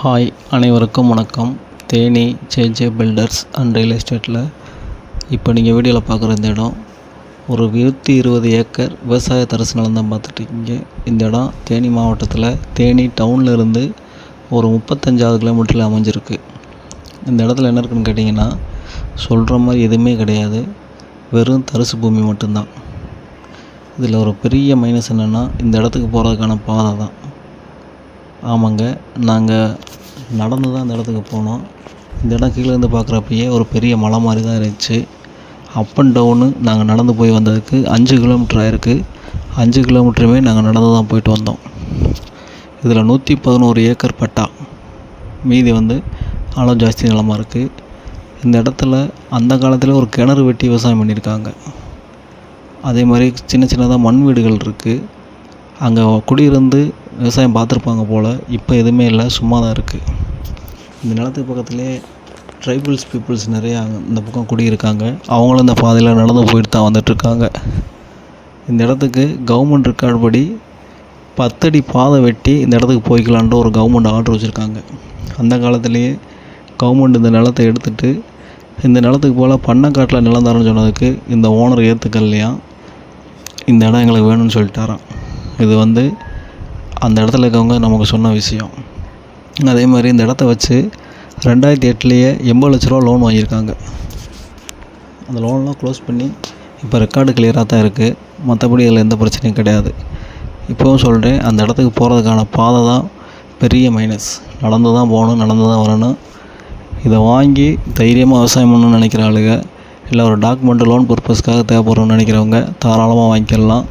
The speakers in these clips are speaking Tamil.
ஹாய், அனைவருக்கும் வணக்கம். Theni JJ filters and real எஸ்டேட்டில் இப்போ நீங்கள் வீடியோவில் பார்க்குற இந்த இடம் ஒரு 120 ஏக்கர் விவசாய தரிசு நிலம் தான் பார்த்துட்ருக்கீங்க. இந்த இடம் தேனி மாவட்டத்தில் தேனி டவுனில் இருந்து ஒரு 35 கிலோமீட்டரில் அமைஞ்சிருக்கு. இந்த இடத்துல என்ன இருக்குதுன்னு கேட்டிங்கன்னா, சொல்கிற மாதிரி எதுவுமே கிடையாது, வெறும் தரிசு பூமி மட்டும்தான். இதில் ஒரு பெரிய மைனஸ் என்னென்னா, இந்த இடத்துக்கு போகிறதுக்கான பாதை தான். ஆமாங்க, நாங்கள் நடந்து தான் இந்த இடத்துக்கு போனோம். இந்த இடம் கீழேருந்து பார்க்குறப்பயே ஒரு பெரிய மலை மாதிரி தான் இருந்துச்சு. அப் அண்ட் டவுனு நாங்கள் நடந்து போய் வந்ததுக்கு 5 கிலோமீட்டர் ஆயிருக்கு. 5 கிலோமீட்டருமே நாங்கள் நடந்து தான் போயிட்டு வந்தோம். இதில் 111 ஏக்கர் பட்டா, மீதி அளவு ஜாஸ்தி நிலமாக இருக்குது. இந்த இடத்துல அந்த காலத்தில் ஒரு கிணறு வெட்டி விவசாயம் பண்ணியிருக்காங்க. அதே மாதிரி சின்ன சின்னதாக மண் வீடுகள் இருக்குது. அங்கே குடியிருந்து விவசாயம் பார்த்துருப்பாங்க போல். இப்போ எதுவுமே இல்லை, சும்மா தான் இருக்குது. இந்த நிலத்துக்கு பக்கத்துலேயே ட்ரைபல்ஸ் பீப்புள்ஸ் நிறையா இந்த பக்கம் குடியிருக்காங்க. அவங்களும் இந்த பாதையில் நடந்து போயிட்டு தான் வந்துட்டுருக்காங்க. இந்த இடத்துக்கு கவர்மெண்ட் ரெக்கார்டு படி 10 அடி பாதை வெட்டி இந்த இடத்துக்கு போய்க்கலான்ட்டு ஒரு கவர்மெண்ட் ஆர்டர் வச்சுருக்காங்க. அந்த காலத்துலேயே கவர்மெண்ட் இந்த நிலத்தை எடுத்துகிட்டு இந்த நிலத்துக்கு போல் பண்ணைக்காட்டில் நிலம் தரேன்னு சொன்னதுக்கு இந்த ஓனர் ஏற்றுக்கலையா, இந்த இடம் எங்களுக்கு வேணும்னு சொல்லிட்டாராம். இது அந்த இடத்துல இருக்கவங்க நமக்கு சொன்ன விஷயம். அதே மாதிரி இந்த இடத்த வச்சு 2008 80 லட்ச ரூபா லோன் வாங்கியிருக்காங்க. அந்த லோன்லாம் க்ளோஸ் பண்ணி இப்போ ரெக்கார்டு கிளியராக தான் இருக்குது. மற்றபடி இதில் எந்த பிரச்சனையும் கிடையாது. இப்போவும் சொல்கிறேன், அந்த இடத்துக்கு போகிறதுக்கான பாதை தான் பெரிய மைனஸ். நடந்து தான் போகணும், நடந்து தான் வரணும். இதை வாங்கி தைரியமாக விவசாயம் பண்ணணும்னு நினைக்கிற ஆளுங்க, இல்லை ஒரு டாக்குமெண்ட்டு லோன் பர்பஸ்க்காக தேவைப்படுறோன்னு நினைக்கிறவங்க தாராளமாக வாங்கிக்கலாம்.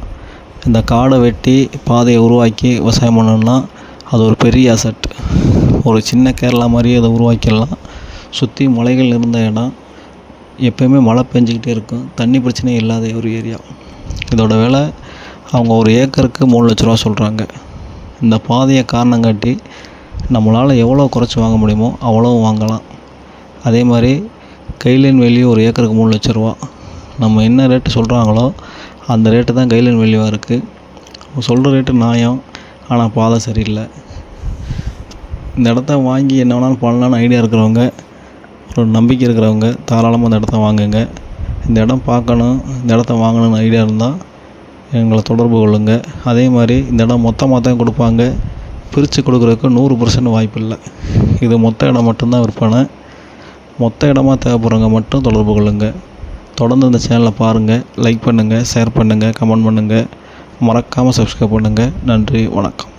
இந்த காடை வெட்டி பாதையை உருவாக்கி விவசாயம் பண்ணணும்னா அது ஒரு பெரிய அசட். ஒரு சின்ன கேரளா மாதிரியே அதை உருவாக்கிடலாம். சுற்றி மலைகள் இருந்த இடம், எப்போயுமே மழை பெஞ்சிக்கிட்டே இருக்கும், தண்ணி பிரச்சனையே இல்லாத ஒரு ஏரியா. இதோட விலை அவங்க ஒரு ஏக்கருக்கு 3 லட்ச ரூபா சொல்கிறாங்க. இந்த பாதையை காரணம் காட்டி நம்மளால் எவ்வளோ குறைச்சி வாங்க முடியுமோ அவ்வளோ வாங்கலாம். அதே மாதிரி கைலைன் வேல்யூ ஒரு ஏக்கருக்கு 3 லட்ச ரூபா. நம்ம என்ன ரேட்டு சொல்கிறாங்களோ அந்த ரேட்டு தான் கைலைன் வேல்யூவாக இருக்குது. சொல்கிற ரேட்டு நியாயம், ஆனால் பாதை சரியில்லை. இந்த இடத்த வாங்கி என்ன வேணாலும் பண்ணலான்னு ஐடியா இருக்கிறவங்க, ஒரு நம்பிக்கை இருக்கிறவங்க தாராளமாக இந்த இடத்த வாங்குங்க. இந்த இடம் பார்க்கணும், இந்த இடத்த வாங்கணும்னு ஐடியா இருந்தால் எங்களை தொடர்பு கொள்ளுங்கள். அதே மாதிரி இந்த இடம் மொத்தமாக தான் கொடுப்பாங்க, பிரித்து கொடுக்குறதுக்கு 100% வாய்ப்பு இல்லை. இது மொத்த இடம் மட்டும்தான் விற்பனை. மொத்த இடமா தேவைப்படுறவங்க மட்டும் தொடர்பு கொள்ளுங்கள். தொடர்ந்து இந்த சேனலை பாருங்கள், லைக் பண்ணுங்கள், ஷேர் பண்ணுங்கள், கமெண்ட் பண்ணுங்கள், மறக்காமல் சப்ஸ்கிரைப் பண்ணுங்கள். நன்றி, வணக்கம்.